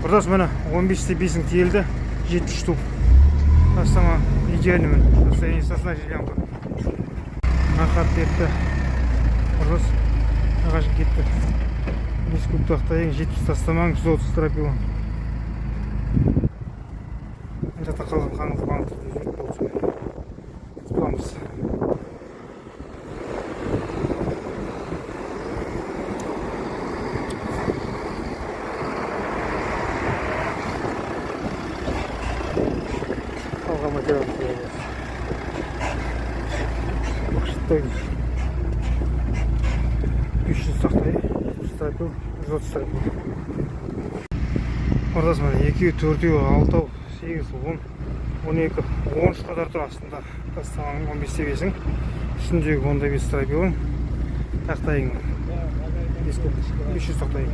Құрдас мені 15-те 5-ің тиелді, 70 штук. Астама идеальный состояние сосна желянка. Нақат берді. Құрдас ағашын кетті. 5 куб тақтайын, 70 тастамаң, 130 тропилон. Жата қалған қаңыз банты жүріп болсын. Тұтамыз. Қалған материал сөйлейді. Бұқшыттайын. 300 тақтайын, 70 тропил, 130 тропил. Құрдас мені 2, 4, 6, 8, 10, 12, 13 қадар тұр астында. Тастамаң 15-те 5-ің. Үстіндегі 10-да 5 тропилың. Тақтайың 500 тақтайың.